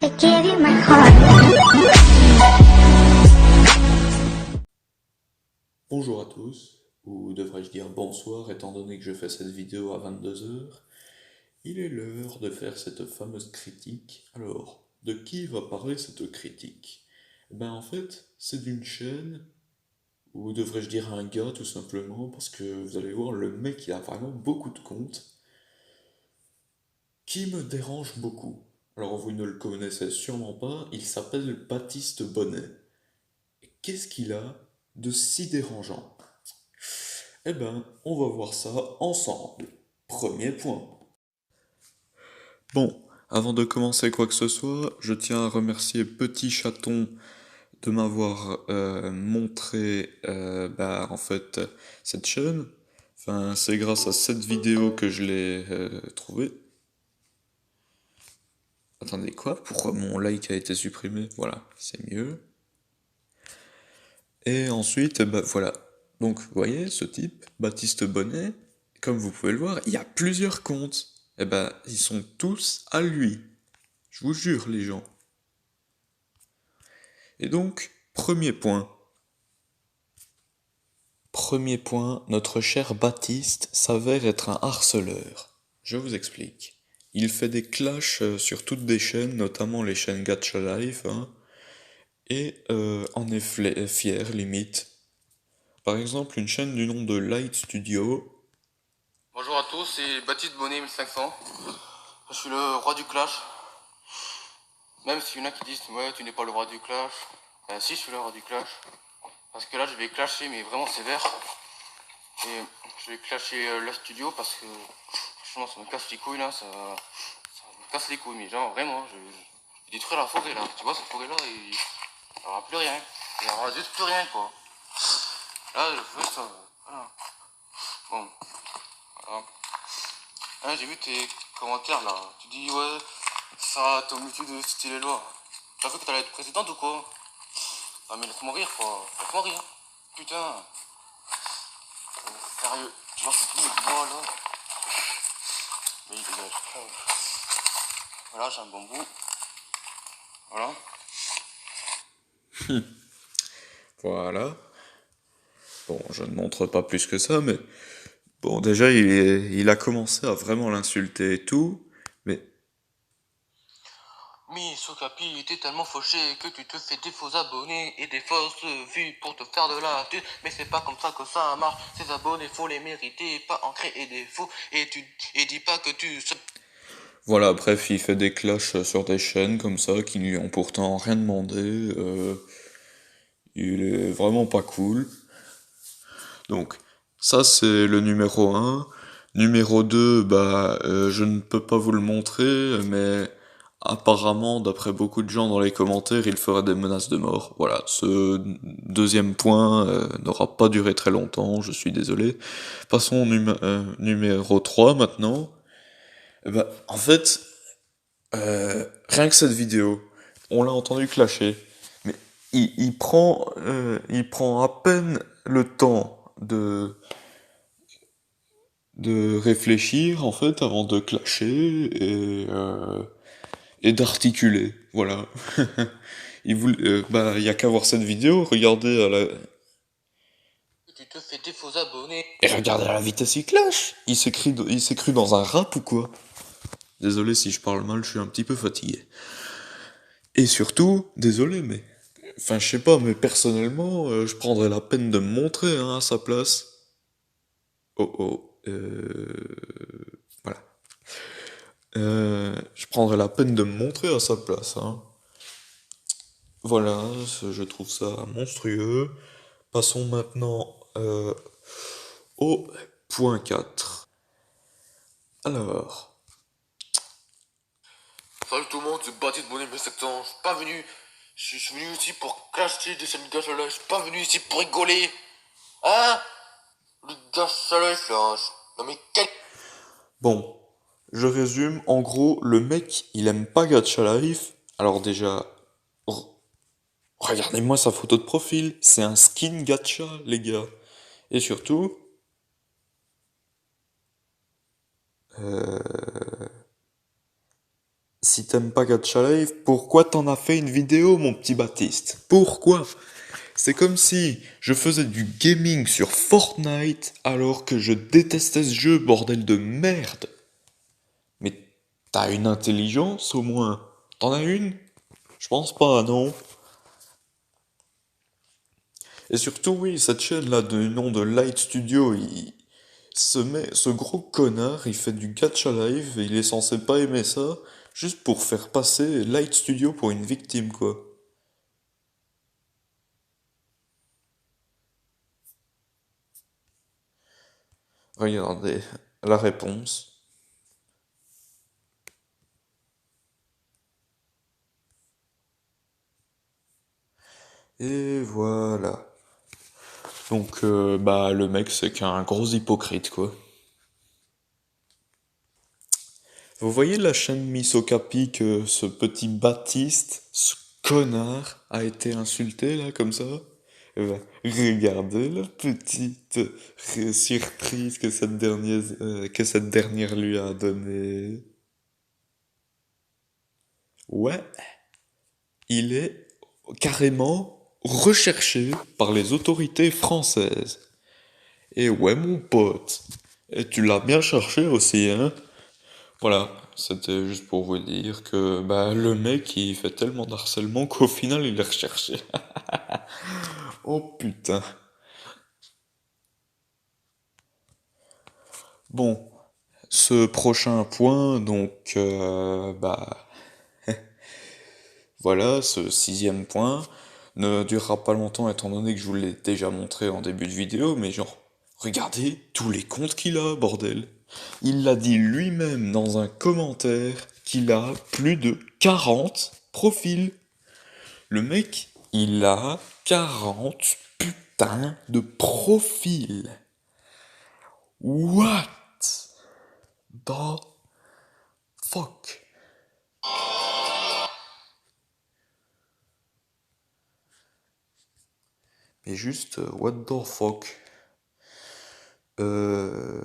I gave you my heart. Bonjour à tous, ou devrais-je dire bonsoir étant donné que je fais cette vidéo à 22 h. Il est l'heure de faire cette fameuse critique. Alors, de qui va parler cette critique? En fait, c'est d'une chaîne, ou devrais-je dire un gars tout simplement, parce que vous allez voir, le mec il a vraiment beaucoup de comptes, qui me dérange beaucoup. Alors vous ne le connaissez sûrement pas, il s'appelle Baptiste Bonnet. Et qu'est-ce qu'il a de si dérangeant? On va voir ça ensemble. Premier point. Bon, avant de commencer quoi que ce soit, je tiens à remercier Petit Chaton de m'avoir montré en fait cette chaîne. Enfin, c'est grâce à cette vidéo que je l'ai trouvée. Attendez, quoi? Pourquoi mon like a été supprimé? Voilà, c'est mieux. Et ensuite, voilà. Donc, vous voyez, ce type, Baptiste Bonnet, comme vous pouvez le voir, il y a plusieurs comptes. Ils sont tous à lui. Je vous jure, les gens. Et donc, premier point. Premier point, notre cher Baptiste s'avère être un harceleur. Je vous explique. Il fait des clashs sur toutes des chaînes, notamment les chaînes Gacha Life, hein, et en est fier, limite. Par exemple, une chaîne du nom de Light Studio. Bonjour à tous, c'est Baptiste Bonnet 1500. Je suis le roi du clash. Même s'il y en a qui disent ouais tu n'es pas le roi du clash. Ben si, je suis le roi du clash. Parce que là je vais clasher mais vraiment sévère. Et je vais clasher le studio parce que franchement ça me casse les couilles là, ça me casse les couilles. Mais genre vraiment, je vais détruire la forêt là. Tu vois cette forêt là, il n'y aura plus rien. Il n'y aura juste plus rien quoi. Là je veux ça. Voilà. Bon. Voilà. Hein, j'ai vu tes commentaires là. Tu dis ouais, ça t'as l'habitude de citer les lois. T'as cru que t'allais être présidente ou quoi? Ah mais laisse-moi rire quoi. Laisse-moi rire. Putain. Sérieux. Tu vois ce bout de bois là? Mais il dégage. Voilà, j'ai un bambou. Voilà. Voilà. Bon, je ne montre pas plus que ça, mais bon, déjà, il a commencé à vraiment l'insulter et tout, mais Mais Sokapi était tellement fauché que tu te fais des faux abonnés et des fausses vues pour te faire de la thune. Mais c'est pas comme ça que ça marche. Ces abonnés faut les mériter, pas en créer des faux. Et dis pas que tu... voilà, bref, il fait des clashs sur des chaînes comme ça qui lui ont pourtant rien demandé. Il est vraiment pas cool. Donc, ça c'est le numéro un. Numéro 2, je ne peux pas vous le montrer, mais apparemment, d'après beaucoup de gens dans les commentaires, il ferait des menaces de mort. Voilà, ce deuxième point n'aura pas duré très longtemps, je suis désolé. Passons au numéro 3 maintenant. En fait, rien que cette vidéo, on l'a entendu clasher, mais il prend à peine le temps de réfléchir en fait avant de clasher et d'articuler. Voilà. Il y a qu'à voir cette vidéo, regardez à la Tu te fais des faux abonnés. et regardez à la vitesse il clash. Il s'est cru dans un rap ou quoi? Désolé si je parle mal, je suis un petit peu fatigué. Et surtout, désolé mais enfin je sais pas, mais personnellement, je prendrais la peine de me montrer hein, à sa place. Oh oh. Voilà. Je prendrais la peine de me montrer à sa place, hein. Voilà, je trouve ça monstrueux. Passons maintenant au point 4. Alors, Salut tout le monde, c'est Baptiste Bonnet 1700. Je suis pas venu. Je suis venu ici pour clasher des chaînes gâches là. Je suis pas venu ici pour rigoler. Hein? Le gâche là. Non mais quel. bon, je résume. En gros, le mec, il aime pas Gacha Life. Alors déjà, r- regardez-moi sa photo de profil. C'est un skin Gacha, les gars. Et surtout, euh, Si t'aimes pas Gacha Life, pourquoi t'en as fait une vidéo, mon petit Baptiste? Pourquoi? C'est comme si je faisais du gaming sur Fortnite alors que je détestais ce jeu, bordel de merde. Mais t'as une intelligence au moins? T'en as une? Je pense pas, non? Et surtout, oui, cette chaîne-là du nom de Light Studio, ce gros connard, il fait du gacha live, et il est censé pas aimer ça, juste pour faire passer Light Studio pour une victime, quoi. Regardez, la réponse. Et voilà. Donc, bah, le mec, c'est qu'un gros hypocrite, quoi. Vous voyez la chaîne Misokapi que ce petit Baptiste, ce connard, a été insulté, là, comme ça? Eh ben, regardez la petite surprise que cette dernière lui a donnée. Ouais, il est carrément recherché par les autorités françaises. Et ouais, mon pote, et tu l'as bien cherché aussi, hein? Voilà, c'était juste pour vous dire que bah, le mec il fait tellement d'harcèlement qu'au final il est recherché. Oh putain. Bon, ce prochain point, donc bah voilà, ce sixième point ne durera pas longtemps étant donné que je vous l'ai déjà montré en début de vidéo, mais genre, regardez tous les comptes qu'il a, bordel. Il l'a dit lui-même dans un commentaire qu'il a plus de 40 profils. Le mec, il a 40 putains de profils. What the fuck? Mais juste, what the fuck? Euh...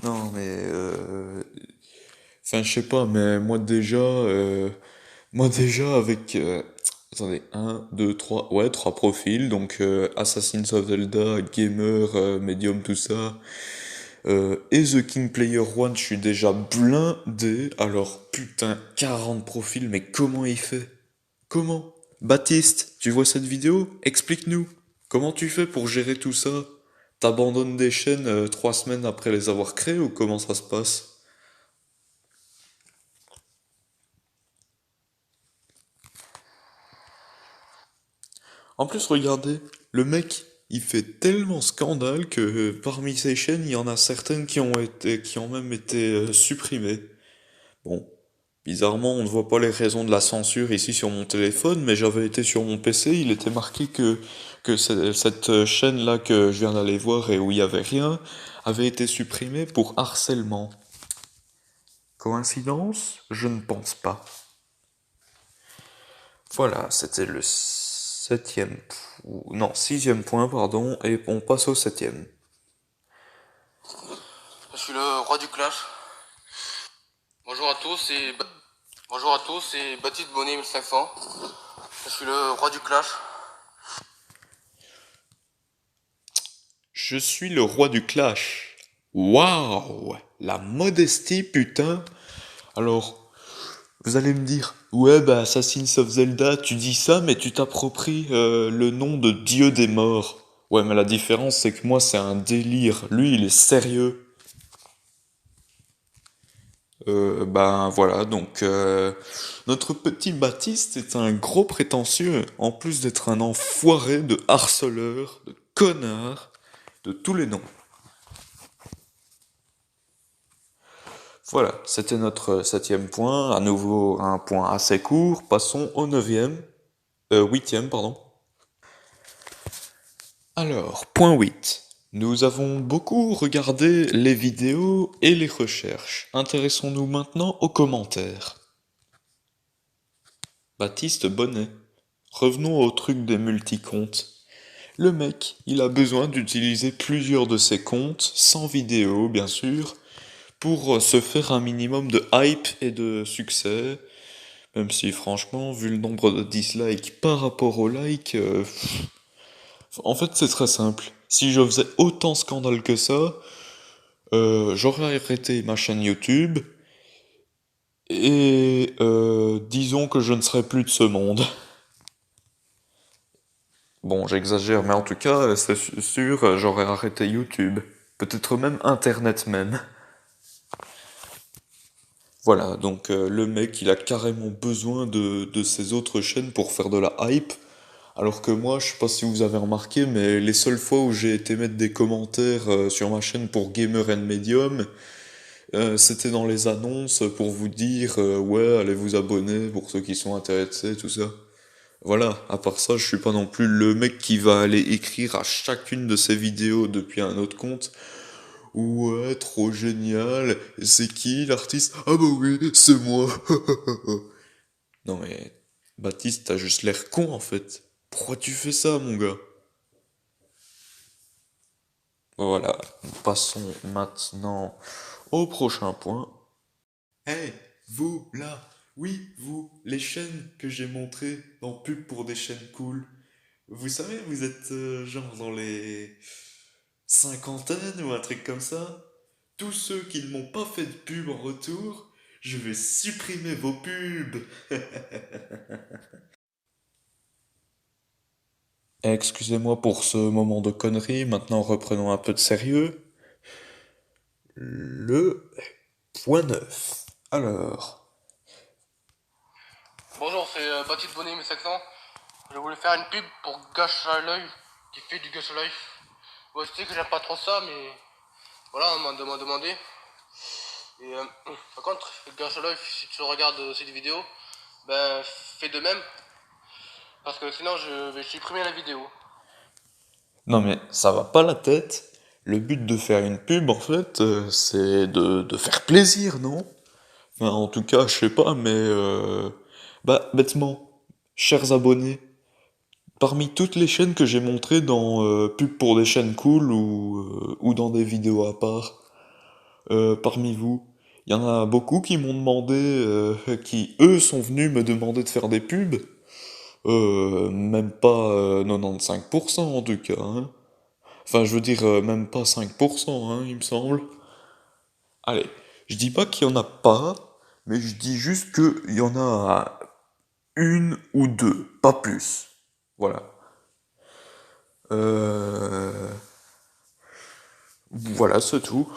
Non, mais... Enfin, je sais pas, mais moi déjà avec... Attendez, un 2 3 ouais, 3 profils, donc Assassin's of Zelda, Gamer, Medium, tout ça. Et The King Player One, je suis déjà blindé, alors putain, 40 profils, mais comment il fait? Comment? Baptiste, tu vois cette vidéo? Explique-nous. Comment tu fais pour gérer tout ça? T'abandonnes des chaînes 3 semaines après les avoir créées ou comment ça se passe? En plus, regardez, le mec, il fait tellement scandale que parmi ces chaînes, il y en a certaines qui ont même été supprimées. Bon, bizarrement, on ne voit pas les raisons de la censure ici sur mon téléphone, mais j'avais été sur mon PC, il était marqué que cette chaîne-là que je viens d'aller voir et où il n'y avait rien, avait été supprimée pour harcèlement. Coïncidence? Je ne pense pas. Voilà, c'était le non, sixième point, pardon, et on passe au septième. Je suis le roi du clash. Bonjour à tous, bonjour à tous, c'est Baptiste Bonnet 1500. Je suis le roi du clash. Je suis le roi du clash. Waouh, la modestie, putain. Alors, vous allez me dire, ouais, bah Assassin's of Zelda, tu dis ça, mais tu t'appropries le nom de Dieu des morts. Ouais, mais la différence, c'est que moi, c'est un délire. Lui, il est sérieux. Ben voilà, donc notre petit Baptiste est un gros prétentieux, en plus d'être un enfoiré de harceleur, de connard, de tous les noms. Voilà, c'était notre septième point, à nouveau un point assez court, passons au huitième, pardon. Alors, point 8. Nous avons beaucoup regardé les vidéos et les recherches. Intéressons-nous maintenant aux commentaires. Baptiste Bonnet. Revenons au truc des multicomptes. Le mec, il a besoin d'utiliser plusieurs de ses comptes, sans vidéo bien sûr, pour se faire un minimum de hype et de succès. Même si franchement, vu le nombre de dislikes par rapport aux likes, en fait c'est très simple. Si je faisais autant scandale que ça, j'aurais arrêté ma chaîne YouTube et disons que je ne serais plus de ce monde. Bon, j'exagère, mais en tout cas, c'est sûr, j'aurais arrêté YouTube. Peut-être même Internet même. Voilà, donc le mec, il a carrément besoin de ses autres chaînes pour faire de la hype. Alors que moi, je sais pas si vous avez remarqué, mais les seules fois où j'ai été mettre des commentaires sur ma chaîne pour Gamer and Medium, c'était dans les annonces pour vous dire ouais, allez vous abonner pour ceux qui sont intéressés, tout ça. Voilà, à part ça, je suis pas non plus le mec qui va aller écrire à chacune de ses vidéos depuis un autre compte. Ouais, trop génial. C'est qui l'artiste? Ah bah oui, c'est moi. Non mais, Baptiste, t'as juste l'air con en fait. Pourquoi tu fais ça, mon gars? Voilà, passons maintenant au prochain point. Hey, vous, là, oui, vous, les chaînes que j'ai montrées dans Pub pour des chaînes cool. Vous savez, vous êtes genre dans les cinquantaines ou un truc comme ça. Tous ceux qui ne m'ont pas fait de pub en retour, je vais supprimer vos pubs. Excusez-moi pour ce moment de connerie, maintenant reprenons un peu de sérieux. Le point 9. Alors, Bonjour, c'est Baptiste Bonnet 1500. Je voulais faire une pub pour Gâche à l'œil, qui fait du gâche à l'œil. Ouais, je sais que j'aime pas trop ça, mais voilà, on m'a demandé. Et par contre, Gâche à l'œil, si tu regardes cette vidéo, ben fais de même, parce que sinon je vais supprimer la vidéo. non mais ça va pas la tête. Le but de faire une pub, en fait, c'est de faire plaisir, non? Enfin, en tout cas, je sais pas, mais bah, bêtement, chers abonnés, parmi toutes les chaînes que j'ai montrées dans Pub pour des chaînes cool ou dans des vidéos à part, parmi vous, il y en a beaucoup qui m'ont demandé, qui eux sont venus me demander de faire des pubs. Même pas 95% en tout cas, hein. Enfin, je veux dire, même pas 5%, hein, il me semble. Allez, je dis pas qu'il y en a pas, mais je dis juste qu'il y en a une ou deux, pas plus. Voilà. Euh... Voilà, c'est tout.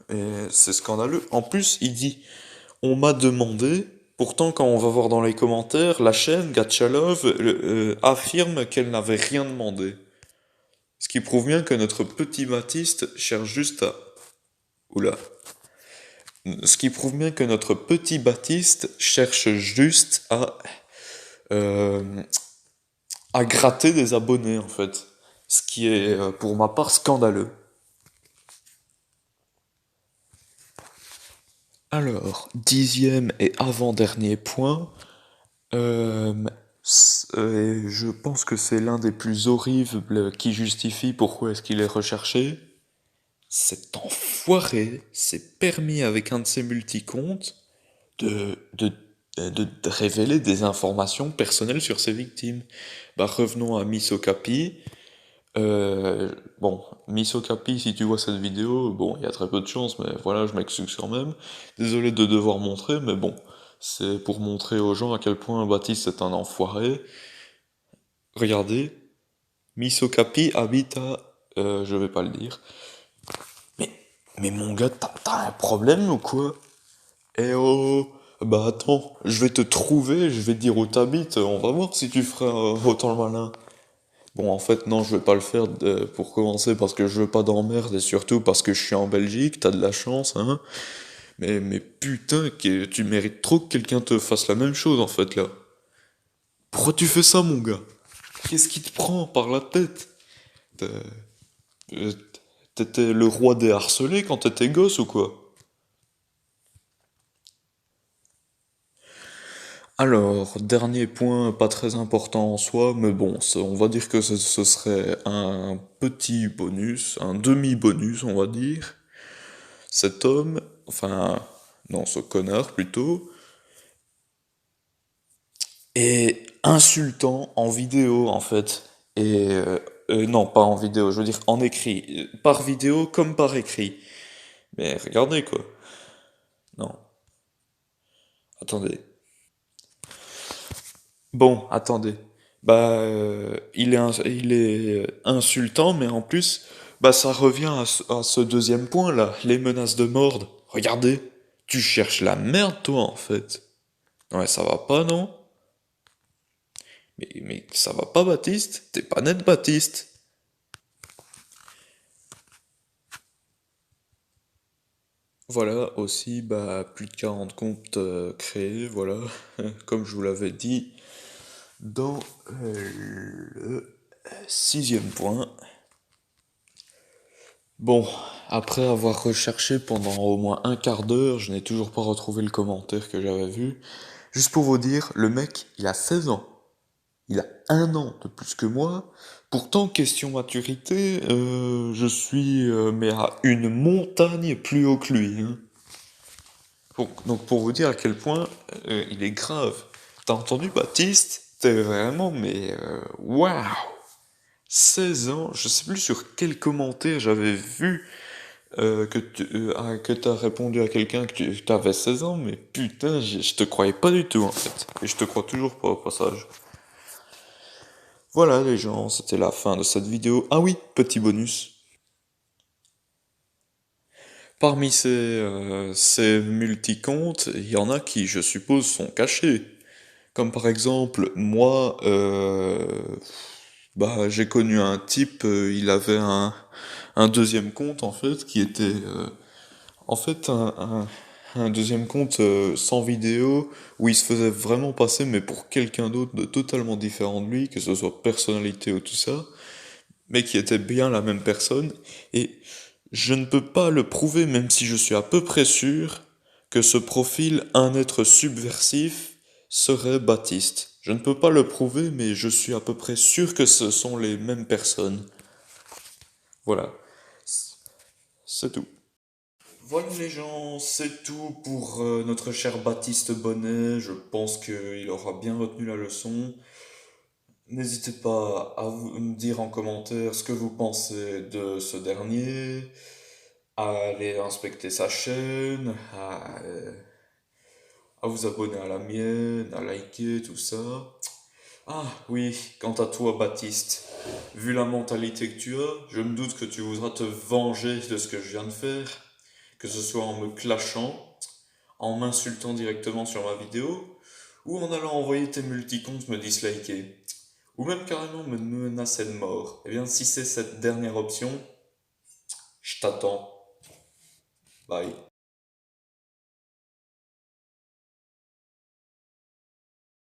Et c'est scandaleux. En plus, il dit, on m'a demandé, pourtant quand on va voir dans les commentaires, la chaîne Gatchalov affirme qu'elle n'avait rien demandé. Ce qui prouve bien que notre petit Baptiste cherche juste à... Oula. Ce qui prouve bien que notre petit Baptiste cherche juste euh, à gratter des abonnés en fait. Ce qui est pour ma part scandaleux. Alors, dixième et avant-dernier point, je pense que c'est l'un des plus horribles qui justifie pourquoi est-ce qu'il est recherché. Cet enfoiré s'est permis avec un de ses multicomptes de révéler des informations personnelles sur ses victimes. Bah, revenons à Miss Okapi. Bon, Miss Okapi, si tu vois cette vidéo, bon, il y a très peu de chance, mais voilà, je m'excuse quand même. Désolé de devoir montrer, mais bon, c'est pour montrer aux gens à quel point Baptiste est un enfoiré. Regardez, Miss Okapi habite à... je vais pas le dire. Mais, mais mon gars, t'as un problème ou quoi? Eh oh, bah attends, je vais te trouver, je vais te dire où t'habites, on va voir si tu feras autant le malin. Bon, en fait, non, je vais pas le faire pour commencer parce que je veux pas d'emmerde et surtout parce que je suis en Belgique, t'as de la chance, hein. Mais putain, que tu mérites trop que quelqu'un te fasse la même chose en fait là. Pourquoi tu fais ça, mon gars? Qu'est-ce qui te prend par la tête? T'es- euh, T'étais le roi des harcelés quand t'étais gosse ou quoi? Alors, dernier point, pas très important en soi, mais bon, on va dire que ce serait un petit bonus, un demi-bonus, on va dire. Cet homme, enfin, non, ce connard plutôt, est insultant en vidéo en fait. Et non, pas en vidéo, je veux dire en écrit. Par vidéo comme par écrit. Mais regardez quoi. Non, attendez. Bon, attendez. Bah, il est insultant, mais en plus, bah, ça revient à ce deuxième point là, les menaces de mort. Regardez, tu cherches la merde toi en fait. Ouais, ça va pas, non? Mais ça va pas, Baptiste? T'es pas net, Baptiste? Voilà, aussi, bah, plus de 40 comptes créés, voilà, comme je vous l'avais dit, dans le sixième point. Bon, après avoir recherché pendant au moins un quart d'heure, je n'ai toujours pas retrouvé le commentaire que j'avais vu. Juste pour vous dire, le mec, il a 16 ans. Il a un an de plus que moi. Pourtant, question maturité, je suis mais à une montagne plus haut que lui, hein. Donc pour vous dire à quel point il est grave. T'as entendu Baptiste? T'es vraiment mais waouh! 16 ans, je sais plus sur quel commentaire j'avais vu que t'as répondu à quelqu'un que tu avais 16 ans, mais putain, je te croyais pas du tout en fait. Et je te crois toujours pas au passage. Voilà les gens, c'était la fin de cette vidéo. Ah oui, petit bonus. Parmi ces multi-comptes, il y en a qui, je suppose, sont cachés. Comme par exemple, moi, bah, j'ai connu un type, il avait un deuxième compte en fait, qui était en fait un deuxième compte sans vidéo, où il se faisait vraiment passer, mais pour quelqu'un d'autre de totalement différent de lui, que ce soit personnalité ou tout ça, mais qui était bien la même personne, et je ne peux pas le prouver, même si je suis à peu près sûr que ce profil, un être subversif, serait Baptiste. Je ne peux pas le prouver, mais je suis à peu près sûr que ce sont les mêmes personnes. Voilà, c'est tout. Voilà les gens, c'est tout pour notre cher Baptiste Bonnet. Je pense qu'il aura bien retenu la leçon. N'hésitez pas à me dire en commentaire ce que vous pensez de ce dernier, à aller inspecter sa chaîne, à vous abonner à la mienne, à liker, tout ça. Ah oui, quant à toi Baptiste, vu la mentalité que tu as, je me doute que tu voudras te venger de ce que je viens de faire, que ce soit en me clashant, en m'insultant directement sur ma vidéo, ou en allant envoyer tes multicomptes me disliker, ou même carrément me menacer de mort. Eh bien si c'est cette dernière option, je t'attends. Bye.